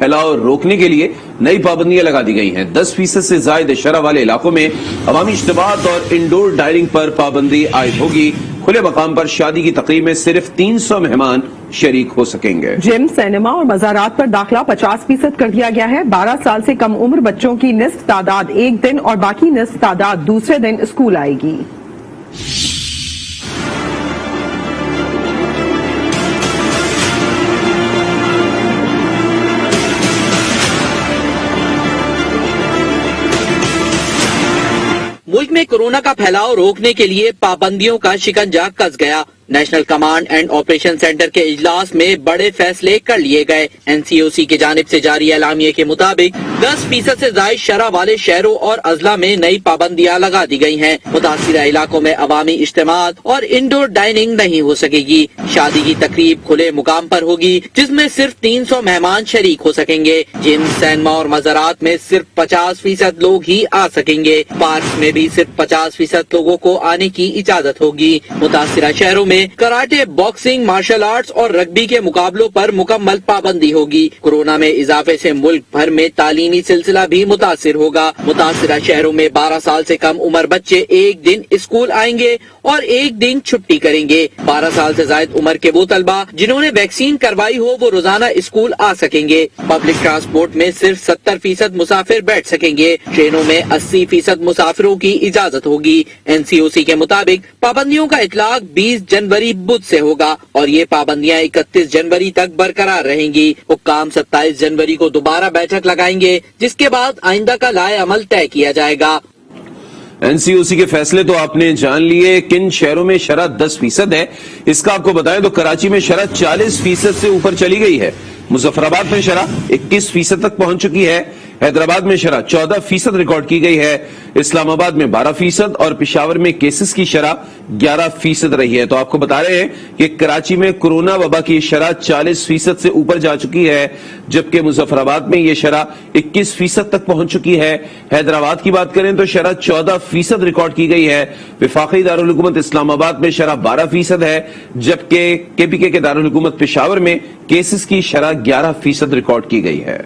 پھیلاؤ روکنے کے لیے نئی پابندیاں لگا دی گئی ہیں۔ 10% سے زائد شرح والے علاقوں میں عوامی اجتماعات اور انڈور ڈائننگ پر پابندی عائد ہوگی۔ کھلے مقام پر شادی کی تقریب میں صرف 300 مہمان شریک ہو سکیں گے۔ جم، سینما اور مزارات پر داخلہ 50% کر دیا گیا ہے۔ 12 سال سے کم عمر بچوں کی نصف تعداد ایک دن اور باقی نصف تعداد دوسرے دن اسکول آئے گی۔ ملک میں کورونا کا پھیلاؤ روکنے کے لیے پابندیوں کا شکنجہ کس گیا۔ National command and operation centre کے اجلاس میں بڑے فیصلے کر لیے گئے۔ NCOC کی جانب سے جاری اعلامیے کے مطابق 10% سے زائد شرح والے شہروں اور اضلاع میں نئی پابندیاں لگا دی گئی ہیں۔ متاثرہ علاقوں میں عوامی اجتماعات اور انڈور ڈائننگ نہیں ہو سکے گی۔ شادی کی تقریب کھلے مقام پر ہوگی جس میں صرف 300 مہمان شریک ہو سکیں گے۔ جم، سینما اور مزارات میں صرف 50% لوگ ہی آ سکیں گے۔ پارک میں بھی صرف 50% لوگوں کو آنے کی اجازت ہوگی۔ متاثرہ شہروں میں کراٹے، باکسنگ، مارشل آرٹس اور رگبی کے مقابلوں پر مکمل پابندی ہوگی۔ کورونا میں اضافے سے ملک بھر میں تعلیمی سلسلہ بھی متاثر ہوگا۔ متاثرہ شہروں میں 12 سال سے کم عمر بچے ایک دن اسکول آئیں گے اور ایک دن چھٹی کریں گے۔ 12 سال سے زائد عمر کے وہ طلبہ جنہوں نے ویکسین کروائی ہو وہ روزانہ اسکول آ سکیں گے۔ پبلک ٹرانسپورٹ میں صرف 70% مسافر بیٹھ سکیں گے۔ ٹرینوں میں 80% مسافروں کی اجازت ہوگی۔ NCOC کے مطابق پابندیوں کا اطلاق 20 جنوری بدھ سے ہوگا اور یہ پابندیاں 31 جنوری تک برقرار رہیں گی۔ حکام 27 جنوری کو دوبارہ بیٹھک لگائیں گے جس کے بعد آئندہ کا لائحہ عمل طے کیا جائے گا۔ NCOC کے فیصلے تو آپ نے جان لیے۔ کن شہروں میں شرح 10% ہے اس کا آپ کو بتائیں تو کراچی میں شرح 40% سے اوپر چلی گئی ہے۔ مظفر آباد میں شرح 21% تک پہنچ چکی ہے۔ حیدرآباد میں شرح 14% ریکارڈ کی گئی ہے۔ اسلام آباد میں 12% اور پشاور میں کیسز کی شرح 11% رہی ہے۔ تو آپ کو بتا رہے ہیں کہ کراچی میں کورونا وبا کی شرح 40% سے اوپر جا چکی ہے جبکہ مظفر آباد میں یہ شرح 21% تک پہنچ چکی ہے۔ حیدرآباد کی بات کریں تو شرح 14% ریکارڈ کی گئی ہے۔ وفاقی دارالحکومت اسلام آباد میں شرح 12% ہے جبکہ KPK کے دارالحکومت پشاور میں کیسز کی شرح 11% ریکارڈ کی گئی ہے۔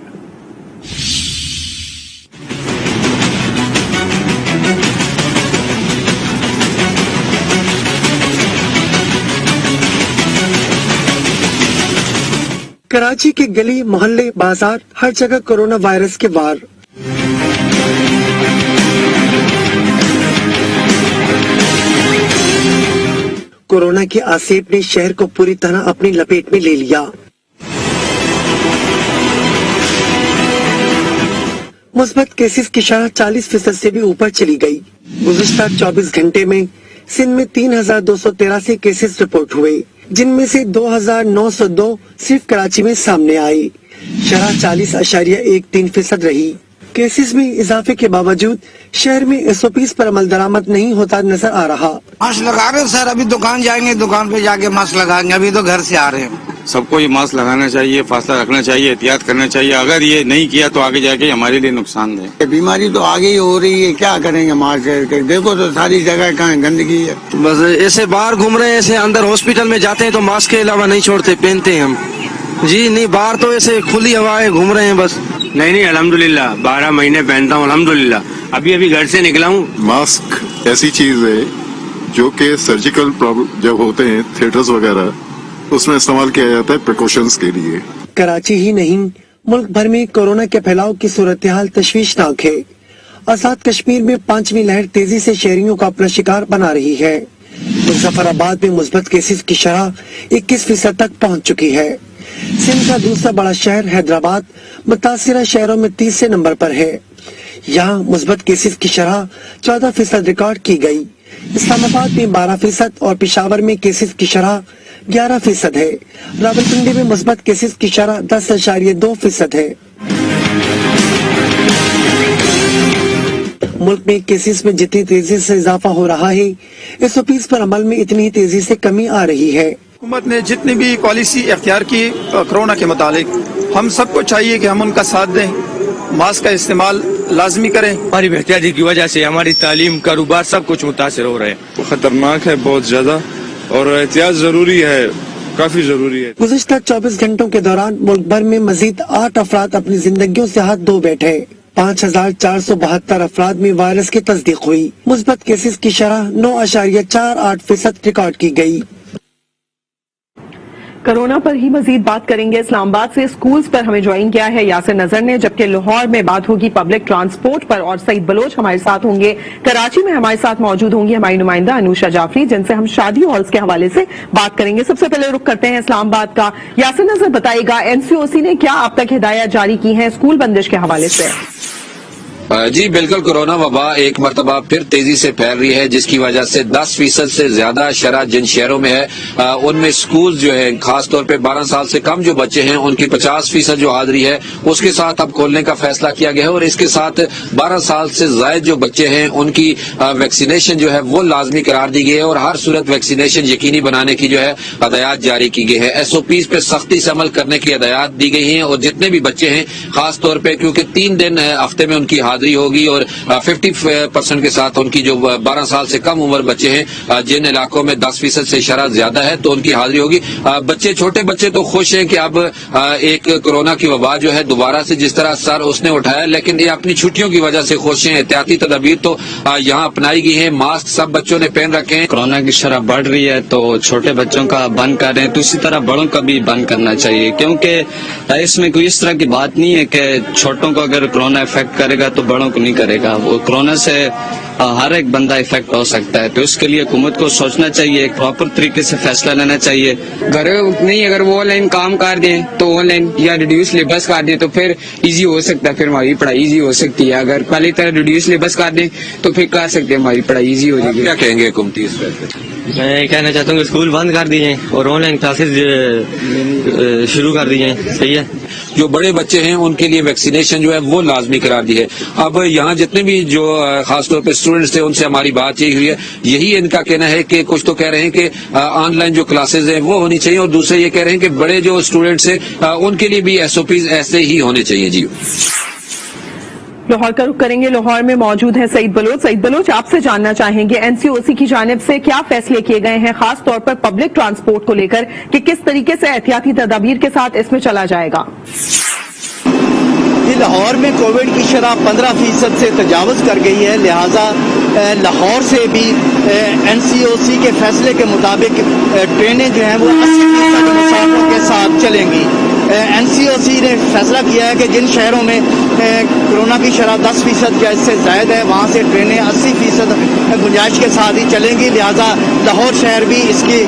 کراچی کے گلی محلے بازار ہر جگہ کورونا وائرس کے وار۔ کورونا کی آسیب نے شہر کو پوری طرح اپنی لپیٹ میں لے لیا۔ مثبت کیسز کی شرح 40% سے بھی اوپر چلی گئی۔ گزشتہ 24 گھنٹے میں سندھ میں 3283 کیسز رپورٹ ہوئے جن میں سے 2902 صرف کراچی میں سامنے آئے۔ شرح 40.13% رہی۔ کیسز میں اضافے کے باوجود شہر میں SOPs پر عمل درآمد نہیں ہوتا نظر آ رہا۔ ماسک لگا رہے ہیں سر، ابھی دکان جائیں گے، دکان پہ جا کے ماسک لگائیں گے، ابھی تو گھر سے آ رہے ہیں۔ سب کو یہ ماسک لگانا چاہیے، فاصلہ رکھنا چاہیے، احتیاط کرنا چاہیے۔ اگر یہ نہیں کیا تو آگے جا کے ہمارے لیے نقصان دہ۔ بیماری تو آگے ہی ہو رہی ہے، کیا کریں گے ماسک؟ دیکھو تو ساری جگہ کہاں گندگی ہے۔ بس ایسے باہر گھوم رہے ہیں، ایسے اندر ہاسپٹل میں جاتے ہیں تو ماسک کے علاوہ نہیں چھوڑتے، پہنتے ہیں ہم۔ جی نہیں، باہر تو ایسے کھلی ہوائیں گھوم رہے ہیں بس۔ نہیں الحمدللہ 12 مہینے پہنتا ہوں الحمدللہ۔ ابھی گھر سے نکلا ہوں۔ ماسک ایسی چیز ہے جو کہ سرجیکل پرابلم جب ہوتے ہیں تھیٹرز وغیرہ اس میں استعمال کیا جاتا ہے پریکاشنز کے لیے۔ کراچی ہی نہیں ملک بھر میں کورونا کے پھیلاؤ کی صورتحال تشویشناک ہے۔ آزاد کشمیر میں 5ویں لہر تیزی سے شہریوں کا اپنا شکار بنا رہی ہے۔ مظفر آباد میں مثبت کیسز کی شرح 21% تک پہنچ چکی ہے۔ سندھ کا دوسرا بڑا شہر حیدرآباد متاثرہ شہروں میں 30 نمبر پر ہے۔ یہاں مثبت کیسز کی شرح 14% ریکارڈ کی گئی۔ اسلام آباد میں 12% اور پشاور میں کیسز کی شرح 11% ہے۔ راولپنڈی میں مثبت کیسز کی شرح 10.2% ہے۔ ملک میں کیسز میں جتنی تیزی سے اضافہ ہو رہا ہے SOPs پر عمل میں اتنی تیزی سے کمی آ رہی ہے۔ حکومت نے جتنی بھی پالیسی اختیار کی کرونا کے متعلق، ہم سب کو چاہیے کہ ہم ان کا ساتھ دیں، ماسک کا استعمال لازمی کریں۔ ہماری بے کی وجہ سے ہماری تعلیم، کاروبار سب کچھ متاثر ہو رہے ہیں۔ خطرناک ہے بہت زیادہ اور احتیاط ضروری ہے۔ काफी जरूरी है। गुज़िश्ता 24 घंटों के दौरान मुल्क भर में मजीद 8 अफराद अपनी जिंदगियों से हाथ धो बैठे। 5472 अफराद में वायरस की तस्दीक हुई। मुस्बत केसेस की शरह 9.48% रिकॉर्ड की गई। कोरोना पर ही मजीद बात करेंगे। इस्लामाबाद से स्कूल्स पर हमें ज्वाइन किया है यासिर नजर ने, जबकि लाहौर में बात होगी पब्लिक ट्रांसपोर्ट पर और सईद बलोच हमारे साथ होंगे। कराची में हमारे साथ मौजूद होंगी हमारी नुमाइंदा अनुषा जाफरी, जिनसे हम शादी हॉल्स के हवाले से बात करेंगे। सबसे पहले रुख करते हैं इस्लामाबाद का। यासिर नजर बताइएगा, एनसीओसी ने क्या अब तक हिदायत जारी की है स्कूल बंदिश के हवाले से? जी बिल्कुल, कोरोना वबा एक मरतबा फिर तेजी से फैल रही है, जिसकी वजह से 10% से ज्यादा शरह जिन शहरों में है उनमें स्कूल जो है खास तौर पे 12 साल से कम जो बच्चे हैं उनकी 50% जो हाजिरी है उसके साथ अब खोलने का फैसला किया गया है। और इसके साथ 12 साल से जायद जो बच्चे हैं उनकी वैक्सीनेशन जो है वो लाजमी करार दी गई है और हर सूरत वैक्सीनेशन यकीनी बनाने की जो है हदायत जारी की गई है। SOPs पे सख्ती से अमल करने की हदायत दी गई है और जितने भी बच्चे हैं खास तौर पे क्योंकि 3 दिन हफ्ते में उनकी हाजिरी होगी और 50% के साथ उनकी जो 12 साल से कम उम्र बच्चे हैं जिन इलाकों में 10% से शरह ज्यादा है तो उनकी हाजिरी होगी। बच्चे छोटे बच्चे तो खुश हैं कि अब एक कोरोना की वबा जो है दोबारा से जिस तरह सर उसने उठाया, लेकिन ये अपनी छुट्टियों की वजह से खुश हैं। एहतियाती तदबीर तो यहाँ अपनाई गई है, मास्क सब बच्चों ने पहन रखे हैं। कोरोना की शरह बढ़ रही है तो छोटे बच्चों का बंद कर रहे हैं, तो इसी तरह बड़ों का भी बंद करना चाहिए, क्योंकि इसमें कोई इस तरह की बात नहीं है कि छोटों को अगर कोरोना इफेक्ट करेगा तो बड़ों को नहीं करेगा। वो कोरोना से हर एक बंदा इफेक्ट हो सकता है, तो इसके लिए हुकूमत को सोचना चाहिए, एक प्रॉपर तरीके से फैसला लेना चाहिए। घर नहीं अगर वो ऑनलाइन काम कर दें तो ऑनलाइन या रिड्यूस सिलेबस कर दें तो फिर इजी हो सकता है, फिर हमारी पढ़ाई इजी हो सकती है। अगर पहले तरह रिड्यूस सिलेबस कर दें तो फिर कर सकते हैं, हमारी पढ़ाई इजी हो जाएगी। क्या कहेंगे हुकूमती इस फैसले? मैं कहना चाहता हूँ कि स्कूल बंद कर दिए और ऑनलाइन क्लासेस शुरू कर दी जाए। सही है। जो बड़े बच्चे हैं उनके लिए वैक्सीनेशन जो है वो लाजमी करार दी है। अब यहाँ जितने भी जो खासतौर पे स्टूडेंट्स थे उनसे हमारी बात यही हुई है, यही इनका कहना है कि कुछ तो कह रहे हैं कि ऑनलाइन जो क्लासेज हैं वो होनी चाहिए और दूसरे ये कह रहे हैं कि बड़े जो स्टूडेंट्स हैं उनके लिए भी SOPs ऐसे ही होने चाहिए। जी लाहौर का रुख करेंगे। लाहौर में मौजूद है सईद बलोच। सईद बलोच, आपसे जानना चाहेंगे एनसीओसी की जानिब से क्या फैसले किए गए हैं खास तौर पर पब्लिक ट्रांसपोर्ट को लेकर कि किस तरीके से एहतियाती तदाबीर के साथ इसमें चला जाएगा? लाहौर में कोविड की शरह 15% से तजावज़ कर गई है, लिहाजा लाहौर से भी एनसीओसी के फैसले के मुताबिक ट्रेनें जो हैं वो 80% मुसाफिरों के साथ चलेंगी। एनसीओसी ने फैसला किया है कि जिन शहरों में कोरोना की शरह 10% या इससे ज़ायद है वहाँ से ट्रेनें 80% गुंजाइश के साथ ही चलेंगी, लिहाजा लाहौर शहर भी इसकी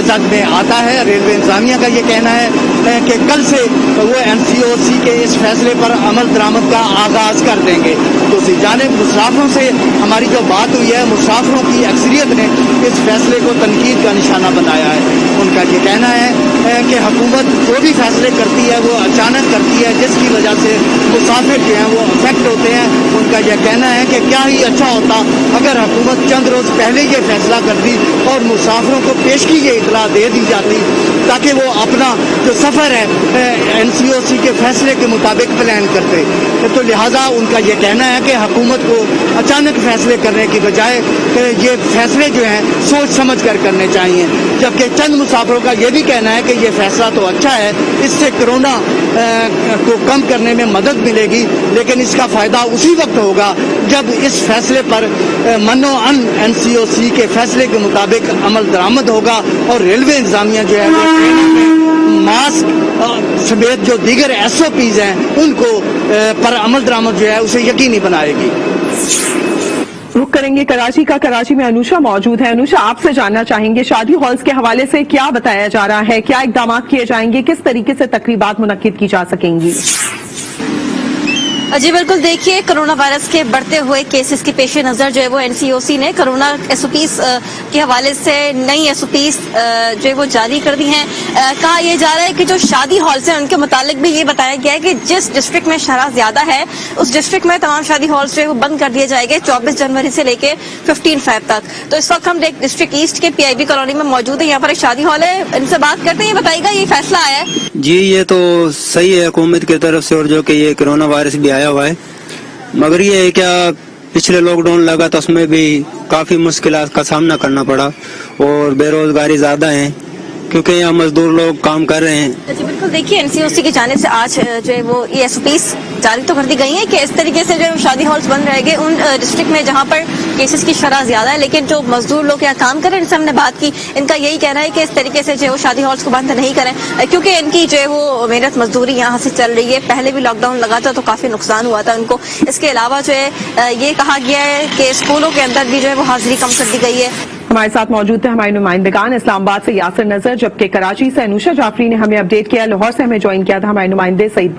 जद में आता है। रेलवे इंतजामिया का ये कहना है कि कल से वो एनसीओसी के इस फैसले पर अमल दरामद का आगाज़ कर देंगे। दूसरी जानिब मुसाफिरों से हमारी जो बात हुई है, मुसाफिरों की अक्सरियत ने इस फैसले को तनकीद का निशाना बनाया है। उनका ये कहना है कि हुकूमत जो भी फैसले करती है वो अचानक करती है, जिसकी वजह से मुसाफिर जो हैं वो अफेक्ट होते हैं। उनका यह कहना है कि क्या ही अच्छा होता अगर हुकूमत चंद रोज़ पहले ये फैसला करती और मुसाफिरों को पेशगी ये इतला दे दी जाती ताकि वो अपना जो सफ़र है एनसीओसी के फैसले के मुताबिक प्लान करते। तो लिहाजा उनका ये कहना है कि हुकूमत को अचानक फैसले करने की बजाय ये फैसले जो हैं सोच समझ कर करने चाहिए। जबकि चंद मुसाफिरों का ये भी कहना है कि ये फैसला तो अच्छा है, इससे कोरोना को कम करने में मदद मिलेगी, लेकिन इसका फ़ायदा उसी वक्त होगा जब इस फैसले पर मनो अन एनसीओसी के फैसले के मुताबिक अमल दरामद होगा और रेलवे इंतजामिया जो है वो ट्रेनों में मास्क समेत जो दीगर SOPs हैं उनको पर अमल दरामद जो है उसे यकीनी बनाएगी। रुख करेंगे कराची का। कराची में अनुषा मौजूद है। अनुषा, आपसे जानना चाहेंगे शादी हॉल्स के हवाले से क्या बताया जा रहा है, क्या इकदाम किए जाएंगे, किस तरीके से तकरीबात मुनक्किद की जा सकेंगी? जी बिल्कुल, देखिए कोरोना वायरस के बढ़ते हुए केसेस के पेश नज़र जो है वो एनसीओसी ने कोरोना SOPs के हवाले से नई SOPs जो है वो जारी कर दी हैं। कहा यह जा रहा है कि जो शादी हॉल्स हैं उनके मुतालिक भी ये बताया गया है कि जिस डिस्ट्रिक्ट में शरह ज्यादा है उस डिस्ट्रिक्ट में तमाम शादी हॉल्स जो है वो बंद कर दिए जाएंगे 24 जनवरी से लेके 15 फ़रवरी तक। तो इस वक्त हम डिस्ट्रिक्ट ईस्ट के PIB कॉलोनी में मौजूद है, यहाँ पर एक शादी हॉल है, इनसे बात करते हैं। ये बताइएगा ये फैसला आया है? जी ये तो सही है हुकूमत की तरफ से, और जो कि ये कोरोना वायरस भी आया हुआ है, मगर ये है क्या पिछले लॉकडाउन लगा तो उसमें भी काफ़ी मुश्किलात का सामना करना पड़ा और बेरोजगारी ज़्यादा है क्योंकि यहाँ मजदूर लोग काम कर रहे हैं। जी बिल्कुल, देखिए एनसीओसी की जानिब से आज जो है वो ये एसओपीज जारी तो कर दी गई है कि इस तरीके से जो है शादी हॉल्स बंद रहेंगे उन डिस्ट्रिक्ट में जहाँ पर केसेस की शरह ज्यादा है, लेकिन जो मजदूर लोग यहाँ काम करें इनसे हमने बात की, इनका यही कहना है कि इस तरीके से जो है वो शादी हॉल्स को बंद नहीं करें क्योंकि इनकी जो है वो मेहनत मजदूरी यहाँ से चल रही है। पहले भी लॉकडाउन लगा था तो काफी नुकसान हुआ था उनको। इसके अलावा जो है ये कहा गया है कि स्कूलों के अंदर भी जो है वो हाजिरी कम कर दी गई है। हमारे साथ मौजूद थे हमारे नुमाइंदगान, इस्लामाबाद से यासिर नजर, जबकि कराची से अनुषा जाफरी ने हमें अपडेट किया। लाहौर से हमें ज्वाइन किया था हमारे नुमाइंदे सईद